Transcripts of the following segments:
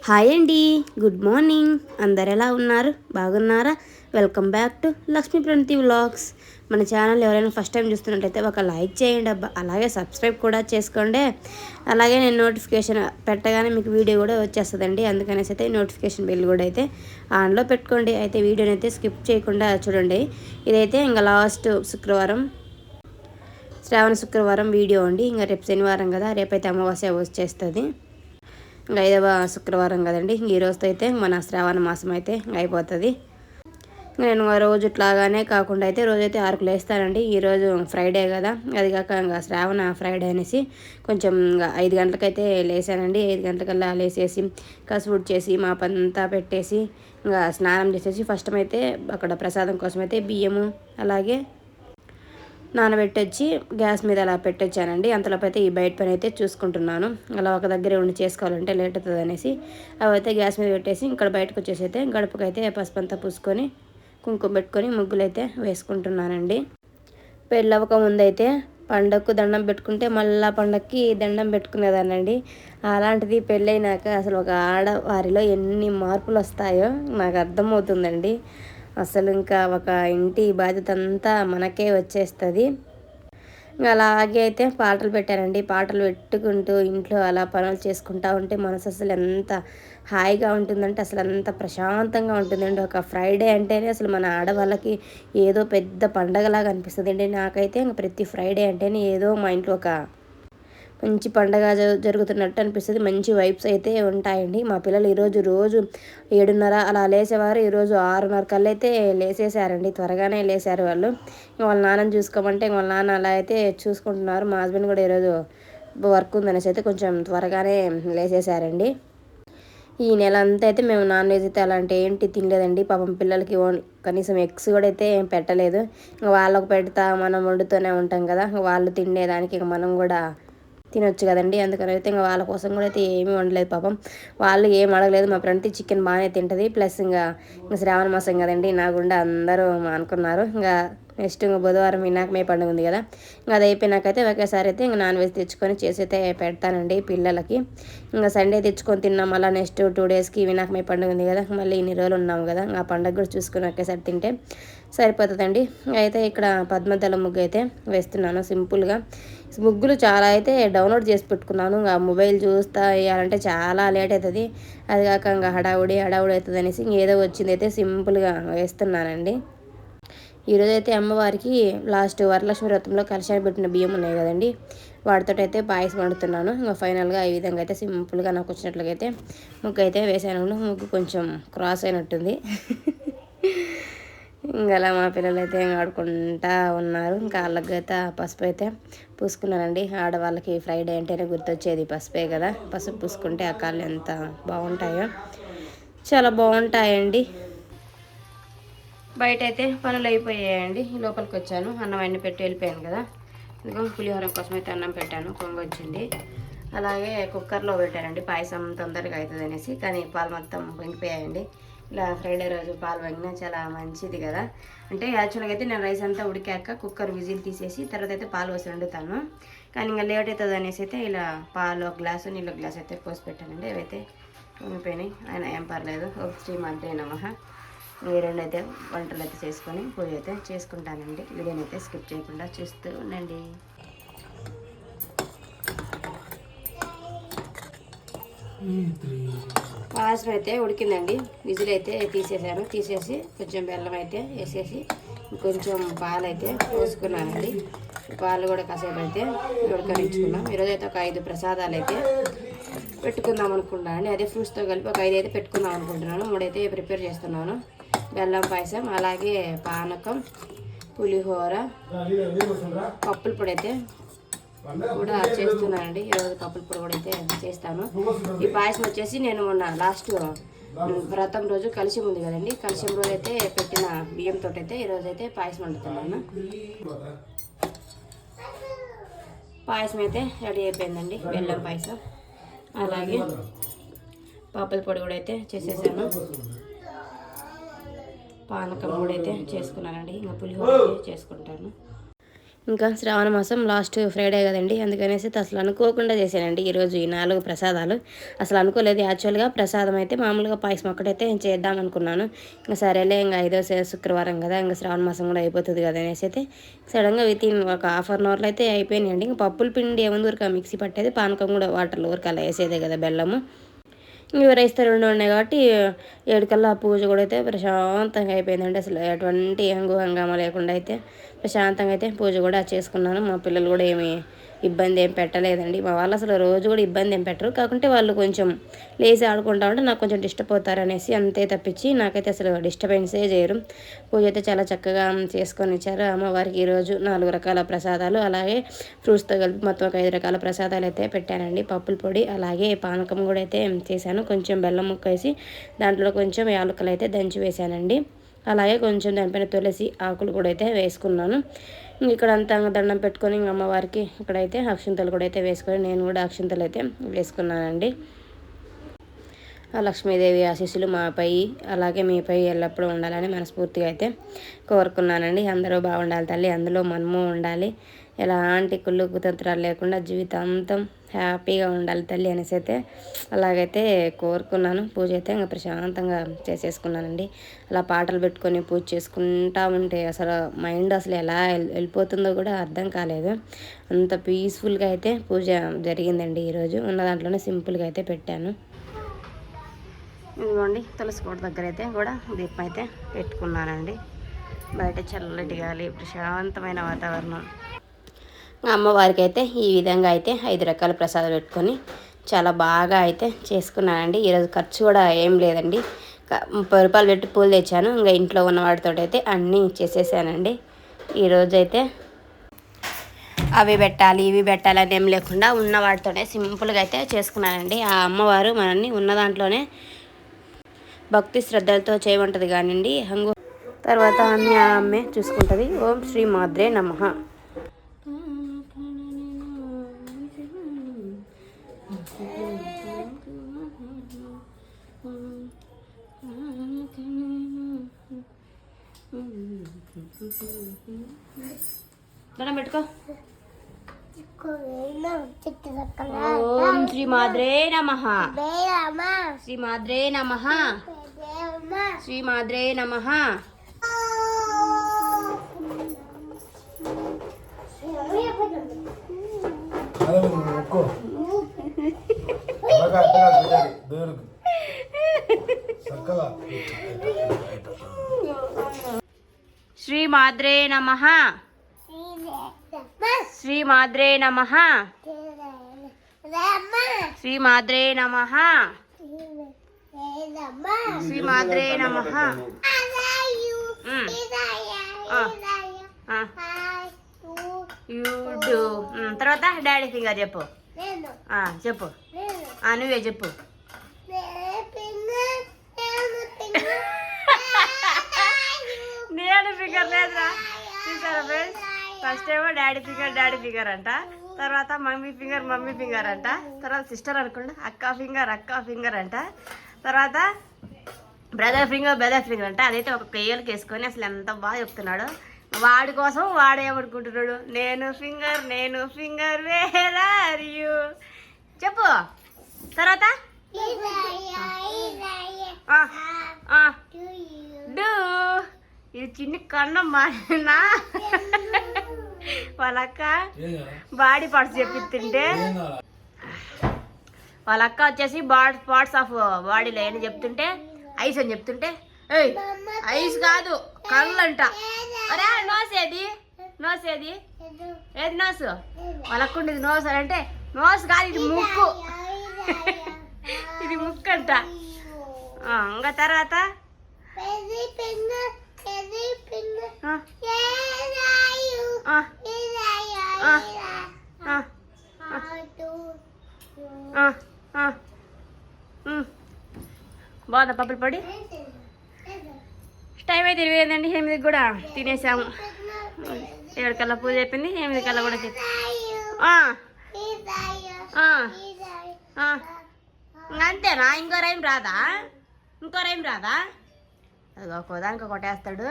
Hi అండి, good morning. అందరు ఎలా ఉన్నారు? బాగున్నారా? Welcome back to Lakshmi Pranathi vlogs. మన ఛానల్ ఎవరైనా ఫస్ట్ టైం చూస్తున్నట్టయితే ఒక లైక్ చేయండి అబ్బా, అలాగే సబ్స్క్రైబ్ కూడా చేసుకోండి. అలాగే నేను నోటిఫికేషన్ పెట్టగానే మీకు వీడియో కూడా వచ్చేస్తుందండి. అందుకనేసి అయితే నోటిఫికేషన్ బిల్ కూడా అయితే ఆన్లో పెట్టుకోండి. అయితే వీడియోని అయితే స్కిప్ చేయకుండా చూడండి. ఇదైతే ఇంకా లాస్ట్ శుక్రవారం, శ్రావణ శుక్రవారం వీడియో అండి. ఇంకా రేపు శనివారం కదా, రేపైతే అమావాస్య వచ్చేస్తుంది. ఇంకా 5వ శుక్రవారం కదండి. ఈ రోజుతో అయితే మన శ్రావణ మాసం అయితే అయిపోతుంది. నేను రోజు ఇట్లాగానే కాకుండా అయితే రోజైతే 6కు లేస్తానండి. ఈరోజు ఫ్రైడే కదా, అది కాక ఇంకా శ్రావణ ఫ్రైడే అనేసి కొంచెం ఇంకా 5 గంటలకైతే లేసానండి. 5 గంటలకల్లా లేసేసి కసువుడు చేసి మా పంతా పెట్టేసి ఇంకా స్నానం చేసేసి ఫస్ట్ అయితే అక్కడ ప్రసాదం కోసం అయితే బియ్యము అలాగే నానబెట్టొచ్చి గ్యాస్ మీద అలా పెట్టొచ్చానండి. అంతలోపు అయితే ఈ బయట పని అయితే చూసుకుంటున్నాను. అలా ఒక దగ్గరే ఉండి చేసుకోవాలంటే లేట్ అవుతుంది అనేసి అవి అయితే గ్యాస్ మీద పెట్టేసి ఇక్కడ బయటకు వచ్చేసి అయితే గడపకైతే పసుపు అంతా పూసుకొని కుంకుమ పెట్టుకొని ముగ్గులు అయితే వేసుకుంటున్నానండి. పెళ్ళవక ముందైతే పండగకు దండం పెట్టుకుంటే మళ్ళీ పండగకి దండం పెట్టుకునేదానండి. అలాంటిది పెళ్ళైనాక అసలు ఒక ఆడవారిలో ఎన్ని మార్పులు వస్తాయో నాకు అర్థమవుతుందండి. అసలు ఇంకా ఒక ఇంటి బాధ్యత అంతా మనకే వచ్చేస్తుంది. అలాగే అయితే పాటలు పెట్టారండి. పాటలు పెట్టుకుంటూ ఇంట్లో అలా పనులు చేసుకుంటూ ఉంటే మనసు అసలు ఎంత హాయిగా ఉంటుందంటే అసలు అంత ప్రశాంతంగా ఉంటుందండి. ఒక ఫ్రైడే అంటేనే అసలు మన ఆడవాళ్ళకి ఏదో పెద్ద పండగలాగా అనిపిస్తుంది అండి. నాకైతే ఇంకా ప్రతి ఫ్రైడే అంటేనే ఏదో మా ఇంట్లో ఒక మంచి పండగ జరుగుతున్నట్టు అనిపిస్తుంది. మంచి వైబ్స్ అయితే ఉంటాయండి. మా పిల్లలు ఈరోజు రోజు 7:30 అలా లేసేవారు. ఈరోజు 6:30 కల్లా అయితే లేసేసారండి. త్వరగానే లేసారు వాళ్ళు. వాళ్ళ నాన్నని చూసుకోమంటే వాళ్ళ నాన్న అలా అయితే చూసుకుంటున్నారు. మా హస్బెండ్ కూడా ఈరోజు వర్క్ ఉందనేసి అయితే కొంచెం త్వరగానే లేసేసారండి. ఈ నెల అంతా అయితే మేము నాన్ వెజ్ అయితే అలాంటి ఏంటి తినలేదండి. పాపం పిల్లలకి కనీసం ఎగ్స్ కూడా అయితే ఏం పెట్టలేదు. వాళ్ళకు పెడతా మనం వండుతూనే ఉంటాం కదా, వాళ్ళు తినేదానికి ఇక మనం కూడా తినొచ్చు కదండి. అందుకని అయితే ఇంకా వాళ్ళ కోసం కూడా అయితే ఏమీ వండలేదు. పాపం వాళ్ళు ఏం అడగలేదు. మా ఫ్రెండ్ చికెన్ బాగానే తింటుంది. ప్లస్ ఇంకా శ్రావణ మాసం కదండి, నా గుండా అందరూ అనుకున్నారు. ఇంకా నెక్స్ట్ ఇంకా బుధవారం వినాయకమే పండుగ ఉంది కదా, ఇంకా అది అయిపోయినాకైతే ఒకేసారి అయితే ఇంకా నాన్ వెజ్ తెచ్చుకొని చేసి అయితే పెడతానండి పిల్లలకి. ఇంకా సండే తెచ్చుకొని తిన్నాం. అలా నెక్స్ట్ 2 డేస్కి వినాయకమే పండుగ ఉంది కదా, మళ్ళీ ఇన్ని రోజులు ఉన్నాము కదా, ఆ పండుగ కూడా చూసుకొని ఒకేసారి తింటే సరిపోతుందండి. అయితే ఇక్కడ పద్మదళ ముగ్గు అయితే వేస్తున్నాను సింపుల్గా. ముగ్గులు చాలా అయితే డౌన్లోడ్ చేసి పెట్టుకున్నాను. ఇంకా మొబైల్ చూస్తా వేయాలంటే చాలా లేట్ అవుతుంది. అది కాక ఇంకా హడావుడి అవుతుంది అనేసి ఇంకేదో వచ్చింది అయితే సింపుల్గా వేస్తున్నానండి. ఈరోజైతే అమ్మవారికి లాస్ట్ వరలక్ష్మి వ్రతంలో కలశాన్ని పెట్టిన బియ్యం ఉన్నాయి కదండి, వాటితో అయితే పాయసం వండుతున్నాను. ఇంకా ఫైనల్గా ఈ విధంగా అయితే సింపుల్గా నాకు వచ్చినట్లుగా అయితే ముగ్గు అయితే వేసాను. ముగ్గు కొంచెం క్రాస్ అయినట్టుంది. ఇంకా అలా మా పిల్లలు అయితే ఆడుకుంటా ఉన్నారు. ఇంకా వాళ్ళకైతే పసుపు అయితే పూసుకున్నానండి. ఆడవాళ్ళకి ఫ్రైడే అంటేనే గుర్తొచ్చేది పసుపే కదా. పసుపు పూసుకుంటే ఆ కాళ్ళు ఎంత బాగుంటాయో, చాలా బాగుంటాయండి. బయట అయితే పనులు అయిపోయాయండి. లోపలికి వచ్చాను. అన్నం అన్ని పెట్టి వెళ్ళిపోయాను కదా, ఇదిగో పులిహోర కోసం అయితే అన్నం పెట్టాను. కొంగ వచ్చింది. అలాగే కుక్కర్లో పెట్టానండి, పాయసం తొందరగా అవుతుంది అనేసి. కానీ పాలు మొత్తం వంగిపోయాయండి. ఇలా ఫ్రైడే రోజు పాలు వంగినా చాలా మంచిది కదా. అంటే యాక్చువల్గా అయితే నేను రైస్ అంతా ఉడికాక కుక్కర్ విజిల్ తీసేసి తర్వాత అయితే పాలు పోసి వండుతాను. కానీ ఇంకా లేట్ అవుతుంది అనేసి అయితే ఇలా పాలు 1 గ్లాసు నీళ్ళు 1 గ్లాసు అయితే పోసి పెట్టానండి. అవైతే వంగిపోయినాయి. ఆయన ఏం పర్లేదు. ఒక శ్రీ మాత్రే నమః. ఈ 2 అయితే వంటలు అయితే చేసుకొని పూజ అయితే చేసుకుంటానండి. వీడియోని అయితే స్కిప్ చేయకుండా చూస్తూ ఉండండి. పాయసం అయితే ఉడికిందండి. విజిల్ అయితే తీసేసి కొంచెం బెల్లం అయితే వేసేసి కొంచెం పాలు అయితే పోసుకున్నానండి. పాలు కూడా కాసేపు అయితే ఉడకనించుకున్నాం. ఈరోజు అయితే ఒక 5 ప్రసాదాలు అయితే పెట్టుకుందాం అనుకుంటున్నాను అండి. అదే ఫ్రూట్స్తో కలిపి ఒక 5 అయితే పెట్టుకుందాం అనుకుంటున్నాను. 3 అయితే ప్రిపేర్ చేస్తున్నాను. బెల్లం పాయసం, అలాగే పానకం, పులిహోర, పప్పుల పొడి అయితే కూడా చేస్తున్నానండి. ఈరోజు పప్పుల పొడి కూడా అయితే చేస్తాను. ఈ పాయసం వచ్చేసి నేను మొన్న లాస్ట్ వ్రతం రోజు కలశం ఉంది కదండి, కలశం రోజు అయితే పెట్టిన బియ్యంతో అయితే ఈరోజు అయితే పాయసం వండుతున్నాను. పాయసం అయితే రెడీ అయిపోయిందండి, బెల్లం పాయసం. అలాగే పప్పుల పొడి కూడా అయితే చేసేసాను. పానకం కూడా అయితే చేసుకున్నానండి. ఇంకా పులిహోర చేసుకుంటాను. ఇంకా శ్రావణ మాసం లాస్ట్ ఫ్రైడే కదండి, అందుకనేసి అసలు అనుకోకుండా చేశానండి ఈరోజు ఈ 4 ప్రసాదాలు. అసలు అనుకోలేదు. యాక్చువల్గా ప్రసాదం అయితే మామూలుగా పాయసం ఒక్కటైతే చేద్దాం అనుకున్నాను. ఇంకా సరేలే, ఇంకా 5వ శుక్రవారం కదా, ఇంకా శ్రావణ మాసం కూడా అయిపోతుంది కదా అనేసి అయితే సడన్గా వితిన్ ఒక ½ అవర్లో అయితే అయిపోయినాయండి. ఇంకా పప్పుల పిండి ఏముంది ఊరిక మిక్సీ పట్టేది, పానకం కూడా వాటర్లో ఊరికి అలా వేసేదే కదా బెల్లము. ఇంక రైస్ 2 ఉన్నాయి కాబట్టి 7 కల్లా పూజ కూడా అయితే ప్రశాంతంగా అయిపోయిందండి. అసలు ఎటువంటి హంగామా లేకుండా అయితే ప్రశాంతంగా అయితే పూజ కూడా చేసుకున్నాను. మా పిల్లలు కూడా ఏమి ఇబ్బంది ఏం పెట్టలేదండి. మా వాళ్ళు అసలు రోజు కూడా ఇబ్బంది ఏం పెట్టరు, కాకుంటే వాళ్ళు కొంచెం లేచి ఆడుకుంటా ఉంటే నాకు కొంచెం డిస్టర్బ్ అవుతారనేసి అంతే తప్పించి నాకైతే అసలు డిస్టర్బెన్సే చేయరు. పూజ అయితే చాలా చక్కగా చేసుకొని ఇచ్చారు. అమ్మవారికి ఈరోజు 4 రకాల ప్రసాదాలు, అలాగే ఫ్రూట్స్తో కలిపి మొత్తం ఒక 5 రకాల ప్రసాదాలు అయితే పెట్టానండి. పప్పుల పొడి అలాగే పానకం కూడా అయితే చేశాను. కొంచెం బెల్లం ముక్క వేసి దాంట్లో కొంచెం యాలకులు అయితే దంచి వేశానండి. అలాగే కొంచెం దానిపైన తులసి ఆకులు కూడా అయితే వేసుకున్నాను. ఇక్కడ అంతా దండం పెట్టుకొని అమ్మవారికి ఇక్కడైతే అక్షింతలు కూడా అయితే వేసుకొని నేను కూడా అక్షింతలు అయితే వేసుకున్నానండి. లక్ష్మీదేవి ఆశీస్సులు మాపై అలాగే మీపై ఎల్లప్పుడూ ఉండాలని మనస్ఫూర్తిగా అయితే కోరుకున్నానండి. అందరూ బాగుండాలి తల్లి, అందులో మనము ఉండాలి, ఎలాంటి కుళ్ళు కుతంత్రాలు లేకుండా జీవితాంతం హ్యాపీగా ఉండాలి తల్లి అనేసి అయితే అలాగైతే కోరుకున్నాను. పూజ అయితే ఇంకా ప్రశాంతంగా చేసేసుకున్నానండి. అలా పాటలు పెట్టుకొని పూజ చేసుకుంటా ఉంటే అసలు మైండ్ అసలు ఎలా వెళ్ళిపోతుందో కూడా అర్థం కాలేదు. అంత పీస్ఫుల్గా అయితే పూజ జరిగిందండి. ఈరోజు ఉన్న దాంట్లోనే సింపుల్గా అయితే పెట్టాను. ఇదిగోండి తులసి కోట దగ్గర అయితే కూడా దీపం అయితే పెట్టుకున్నానండి. బయట చల్లటి గాలి, ప్రశాంతమైన వాతావరణం. అమ్మవారికి అయితే ఈ విధంగా అయితే 5 రకాల ప్రసాదాలు పెట్టుకొని చాలా బాగా అయితే చేసుకున్నానండి. ఈరోజు ఖర్చు కూడా ఏం లేదండి. 30 రూపాయలు పెట్టి పూలు తెచ్చాను. ఇంకా ఇంట్లో ఉన్న వాటితో అయితే అన్నీ చేసేసానండి. ఈరోజు అయితే అవి పెట్టాలి ఇవి పెట్టాలి అని ఏం లేకుండా ఉన్న వాటితోనే సింపుల్గా అయితే చేసుకున్నానండి. ఆ అమ్మవారు మనల్ని ఉన్న దాంట్లోనే భక్తి శ్రద్ధలతో చేయమంటది కానివ్వండి, తర్వాత అన్ని ఆమె చూసుకుంటుంది. ఓం శ్రీ మాద్రే నమః. దండం పెట్టుకో. ఓం శ్రీ మాద్రే నమః. శ్రీ మాద్రే నమః. శ్రీ మాద్రే నమః. శ్రీ మాద్రే నమః. శ్రీ మాద్రే నమః. శ్రీ మాద్రే నమః. శ్రీ మాద్రే నమః. యూడు తర్వాత డాడీ ఫింగర్ చెప్పు. చెప్పు, నువ్వే చెప్పు. నేను ఫింగర్ లేదురా. చూసారా ఫ్రెండ్స్, ఫస్ట్ ఏమో డాడీ ఫింగర్ అంట, తర్వాత మమ్మీ ఫింగర్ అంట, తర్వాత సిస్టర్ అనుకుంటా అక్క ఫింగర్ అంట, తర్వాత బ్రదర్ ఫింగర్ అంట. అదైతే ఒక కేయలకి వేసుకొని అసలు ఎంత బాగా చెప్తున్నాడు. వాడి కోసం వాడేమనుకుంటున్నాడు, నేను ఫింగర్ వేర్ ఆర్ యు చెప్పు. తర్వాత డూ. ఇది చిన్ని కన్నం మారినా వాళ్ళక్క బాడీ పార్ట్స్ చెప్తుంటే, వాళ్ళక్క వచ్చేసి పార్ట్స్ ఆఫ్ బాడీలో ఏని చెప్తుంటే ఐస్ అని చెప్తుంటే, ఐస్ కాదు కళ్ళు అంట. అరే నోస్ ఏది ఏది నోసు? వాళ్ళక్క ఉండేది నోస్ అని అంటే, నోస్ కాదు ఇది ముక్కు, ఇది ముక్కు అంట. ఇంకా తర్వాత బాగుందా పప్పుల పొడి? టైం అయితే 28 8కి కూడా తినేసాము. 7 కల్లా పూజ అయిపోయింది, 8 కల్లా కూడా అంతేనా? ఇంకో రైం రాదా? అది ఒక్కోదానికి కొట్టేస్తాడు.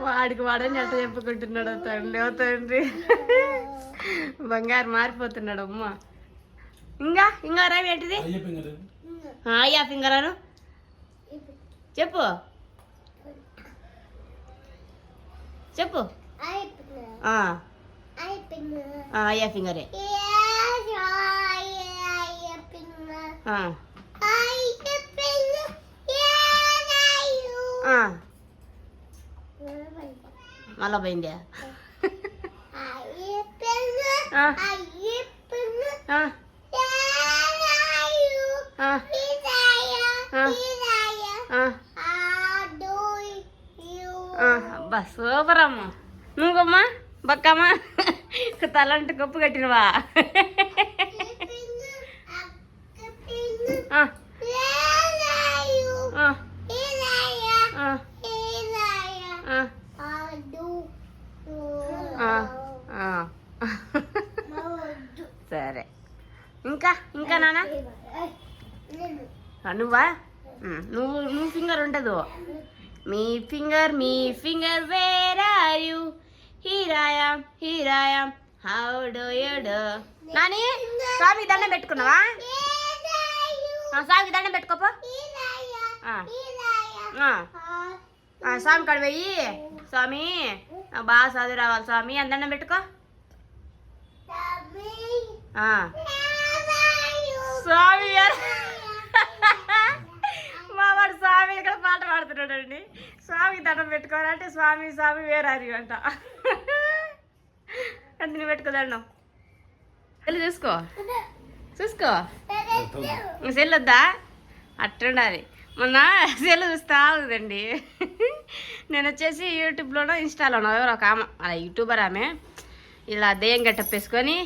వాడికి వాడని ఎట్ట చెప్పుకుంటున్నాడు తండ్రి బంగారు మారిపోతున్నాడు అమ్మ. ఇంకా రావి ఏంటిది? అయ్యా ఫింగర్ అను చెప్పు చెప్పు. అయ్యా ఫింగరే. మళ్ళా పోయిందా? అబ్బా సూపర్ అమ్మ. నువ్వమ్మా బక్కమ్మా తలంటే గొప్ప కట్టినవా? సరే ఇంకా నాన్న నువ్వా? నువ్వు ఫింగర్ ఉండదు. మీ ఫింగర్ వేర్ ఆర్ యు? హీరాయం how do you do? Nani స్వామి దండం పెట్టుకున్నావా? స్వామికి దండం పెట్టుకోపో. స్వామి కాడ పోయి స్వామి బాగా చదువు రావాలి స్వామి అని దండం పెట్టుకో. స్వామి మా వాడు స్వామి ఇక్కడ పాట పాడుతున్నాడు అండి. స్వామికి దండం పెట్టుకోవాలంటే స్వామి వేరారి అంట. అందుని పెట్టుకో దండం. సెల్లు చూసుకో సెల్ వద్దా? అట్టుండాలి. మొన్న సెల్ చూస్తా ఉందండి. నేను వచ్చేసి యూట్యూబ్లోనో ఇన్స్టాలోనో ఎవరో ఒక ఆమె అలా యూట్యూబర్ ఆమె ఇలా దెయ్యం గెటప్ వేసుకొని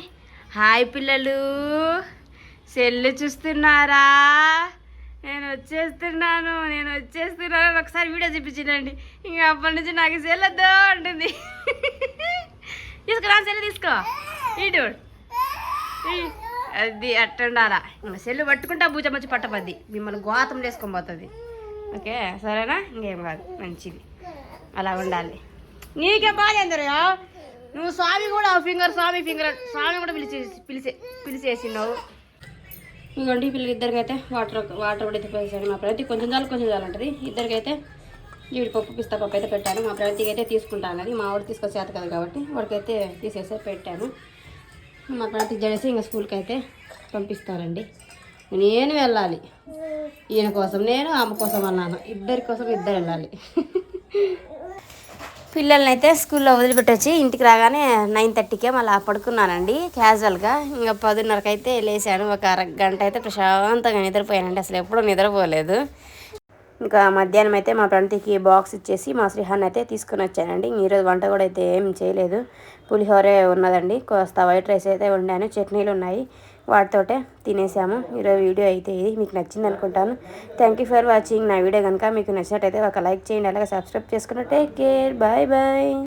హాయ్ పిల్లలు సెల్లు చూస్తున్నారా, నేను వచ్చేస్తున్నాను ఒకసారి వీడియో చూపించిందండి. ఇంకా అప్పటి నుంచి నాకు సెల్ వద్దు అంటుంది. తీసుకురా సెల్ తీసుకో ఇటు అది అట్టుండాలా. ఇంకా సెల్లు పట్టుకుంటా బూజమచ్చి పట్టపద్ది మిమ్మల్ని గోతం వేసుకొని పోతుంది. ఓకే సరేనా? ఇంకేం కాదు మంచిది అలా ఉండాలి. నీకే బాగా అందరూ నువ్వు స్వామి కూడా స్వామి కూడా పిలిచేసినావు. ఇదిగోండి పిల్లలిద్దరికైతే వాటర్ కూడా పోసాను. మా ప్రతి కొంచెం చాలంటుంది. ఇద్దరికైతే జీడిపప్పు పిస్తా పప్పు అయితే పెట్టాను. మా ప్రతికి అయితే తీసుకుంటాను. అది మా వాడు తీసుకొచ్చేది కదా కాబట్టి వాడికైతే తీసేసి పెట్టాను. మా ప్రతి జడేసి ఇంకా స్కూల్కి అయితే పంపిస్తానండి. నేను వెళ్ళాలి. ఈయన కోసం నేను, అమ్మ కోసం అన్నాను. ఇద్దరు వెళ్ళాలి. పిల్లల్ని అయితే స్కూల్లో వదిలిపెట్టొచ్చి ఇంటికి రాగానే 9:30కే మళ్ళీ పడుకున్నానండి క్యాజువల్గా. ఇంకా 10:30కి అయితే లేచాను. ఒక అరగంట అయితే ప్రశాంతంగా నిద్రపోయానండి. అసలు ఎప్పుడూ నిద్రపోలేదు. ఇంకా మధ్యాహ్నం అయితే మా ప్రణతికి బాక్స్ ఇచ్చేసి మా శ్రీహాన్ని అయితే తీసుకుని వచ్చానండి. ఈరోజు వంట కూడా అయితే ఏం చేయలేదు. పులిహోరే ఉన్నదండి. కాస్త వైట్ రైస్ అయితే వండాను. చట్నీలు ఉన్నాయి. వాటితోటే తినేసాము. ఈరోజు వీడియో అయితే ఇది మీకు నచ్చింది అనుకుంటాను. Thank you for watching. నా వీడియో కనుక మీకు నచ్చినట్టయితే ఒక లైక్ చేయండి. అలాగే సబ్స్క్రైబ్ చేసుకుని టేక్ కేర్. బాయ్.